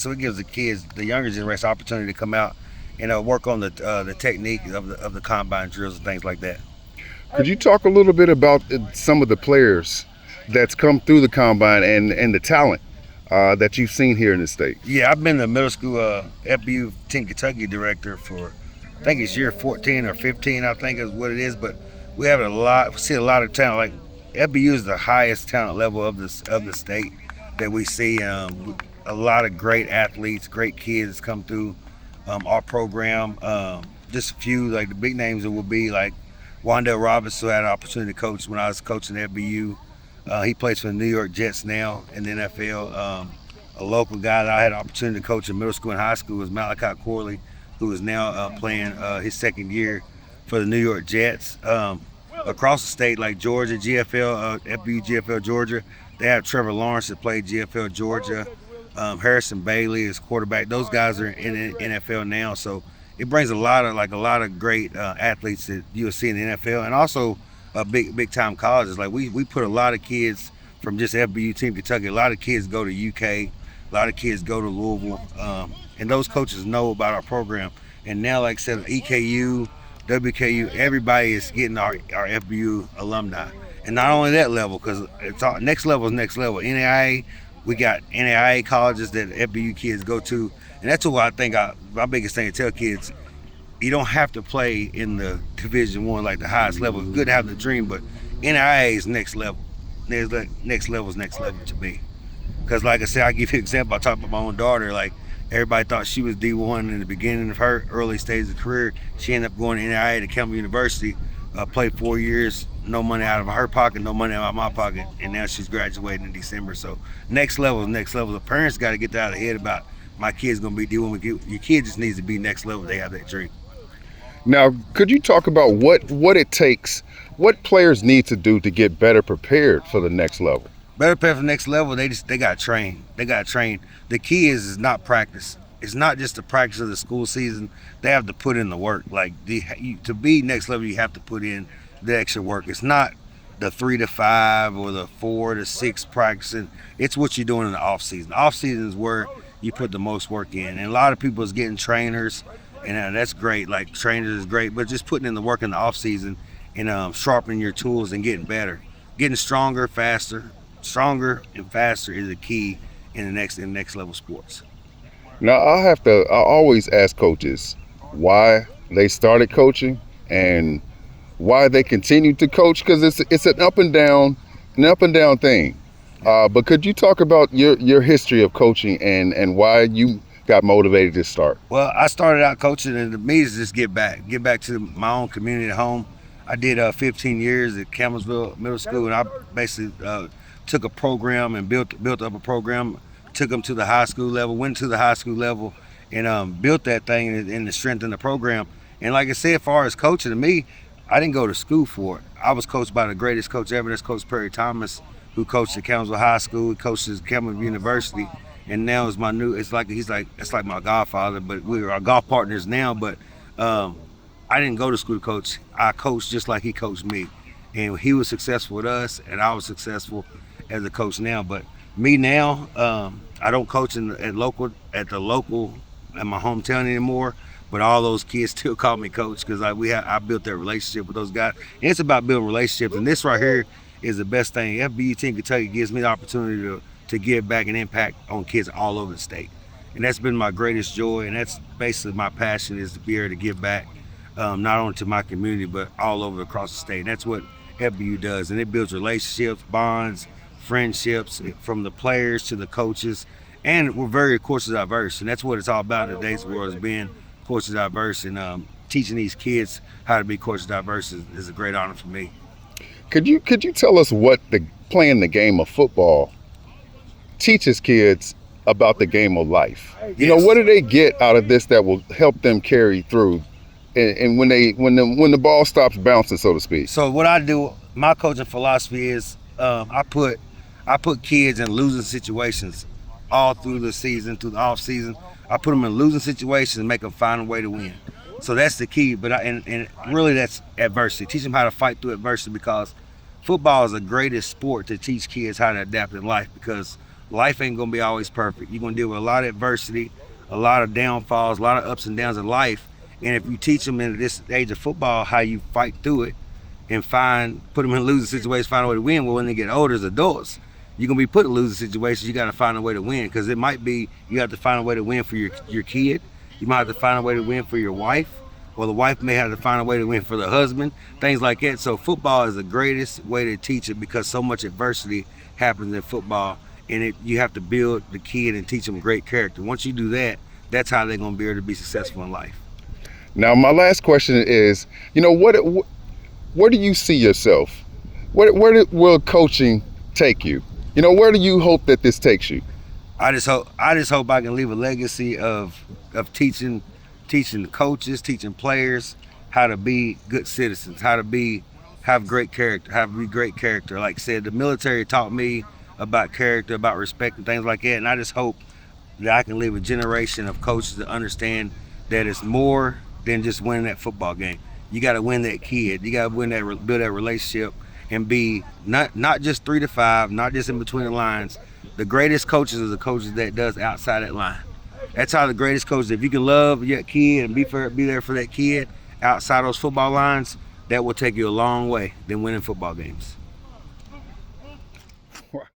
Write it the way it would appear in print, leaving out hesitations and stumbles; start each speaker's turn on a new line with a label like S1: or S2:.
S1: So it gives the kids, the younger generation, opportunity to come out and work on the technique of the combine drills and things like that.
S2: Could you talk a little bit about some of the players that's come through the combine and the talent that you've seen here in the state?
S1: Yeah, I've been the middle school FBU Team Kentucky director for, I think it's year 14 or 15, I think is what it is. But we have we see a lot of talent. Like FBU is the highest talent level of the state that we see. A lot of great athletes, great kids come through our program. Just a few, like the big names that will be like Wandale Roberts, who had an opportunity to coach when I was coaching at FBU. He plays for the New York Jets now in the NFL. A local guy that I had an opportunity to coach in middle school and high school was Malachi Corley, who is now playing his second year for the New York Jets. Across the state, like Georgia, GFL, FBU GFL Georgia, they have Trevor Lawrence that played GFL Georgia. Harrison Bailey is quarterback. Those guys are in the NFL now, so it brings a lot of great athletes that you'll see in the NFL, and also big time colleges. Like we put a lot of kids from just FBU Team Kentucky. A lot of kids go to UK. A lot of kids go to Louisville, and those coaches know about our program. And now, like I said, EKU, WKU, everybody is getting our FBU alumni. And not only that level, because it's all, next level is next level. NAIA, we got NAIA colleges that FBU kids go to, and that's what I think my biggest thing to tell kids: you don't have to play in the Division I, like the highest level. It's good to have the dream, but NAIA is next level. There's like next level to me. Because like I said, I'll give you an example. I talked about my own daughter. Like everybody thought she was D1 in the beginning of her early stages of career. She ended up going to NAIA to Campbell University, played 4 years, no money out of her pocket, no money out of my pocket, and now she's graduating in December. So next level is next level. The parents got to get that out of their head about my kid's going to be D1. Your kid just needs to be next level. They have that dream.
S2: Now, could you talk about what it takes, what players need to do to get better prepared for the next level?
S1: Better prepared for the next level, they got to train. They got to train. The key is not practice. It's not just the practice of the school season. They have to put in the work. Like to be next level, you have to put in the extra work. It's not the 3 to 5 or the 4 to 6 practicing. It's what you're doing in the off season. Off season is where you put the most work in. And a lot of people is getting trainers, and that's great. Like trainers is great, but just putting in the work in the off season and sharpening your tools and getting better, getting stronger, faster. Stronger and faster is the key in the next level sports.
S2: Now, I always ask coaches why they started coaching and why they continue to coach, because it's an up and down thing. But could you talk about your history of coaching and why you got motivated to start?
S1: Well, I started out coaching, and to me is just get back to my own community at home. I did 15 years at Campbellsville Middle School, and I basically took a program and built up a program, took them to the high school level, went to the high school level, and built that thing and to strengthen the program. And like I said, as far as coaching, to me, I didn't go to school for it. I was coached by the greatest coach ever. That's Coach Perry Thomas, who coached at Campbellsville High School. He coaches Campbell University, and now is my new. It's like my godfather. But we are golf partners now. But I didn't go to school to coach. I coached just like he coached me, and he was successful with us, and I was successful as a coach now. But me now, I don't coach at my hometown anymore. But all those kids still call me coach because I built that relationship with those guys. And it's about building relationships. And this right here is the best thing. FBU Team Kentucky gives me the opportunity to give back an impact on kids all over the state. And that's been my greatest joy. And that's basically my passion, is to be able to give back not only to my community, but all over across the state. And that's what FBU does. And it builds relationships, bonds, friendships from the players to the coaches. And we're very culture diverse. And that's what it's all about in today's world, is being culture diverse, and teaching these kids how to be culture diverse is a great honor for me.
S2: Could you tell us what playing the game of football teaches kids about the game of life?
S1: Yes.
S2: You know, what do they get out of this that will help them carry through, and when the ball stops bouncing, so to speak?
S1: So what I do, my coaching philosophy is I put kids in losing situations all through the season, through the off season. I put them in losing situations and make them find a way to win. So that's the key. But and really, that's adversity. Teach them how to fight through adversity, because football is the greatest sport to teach kids how to adapt in life. Because life ain't gonna be always perfect. You're gonna deal with a lot of adversity, a lot of downfalls, a lot of ups and downs in life. And if you teach them in this age of football how you fight through it and put them in losing situations, find a way to win, well, when they get older as adults, you're gonna be put in losing situations. You gotta find a way to win, because it might be you have to find a way to win for your kid. You might have to find a way to win for your wife, or the wife may have to find a way to win for the husband, things like that. So football is the greatest way to teach it, because so much adversity happens in football, and you have to build the kid and teach them great character. Once you do that, that's how they're gonna be able to be successful in life.
S2: Now, my last question is, where do you see yourself? Where will coaching take you? Where do you hope that this takes you?
S1: I just hope I can leave a legacy of teaching coaches, teaching players how to be good citizens, how to have great character, how to be great character. Like I said, the military taught me about character, about respect and things like that. And I just hope that I can leave a generation of coaches to understand that it's more than just winning that football game. You got to win that kid. You got to build that relationship, and be not just 3 to 5, not just in between the lines. The greatest coaches are the coaches that does outside that line. That's how the greatest coaches. If you can love your kid and be there for that kid outside those football lines, that will take you a long way than winning football games.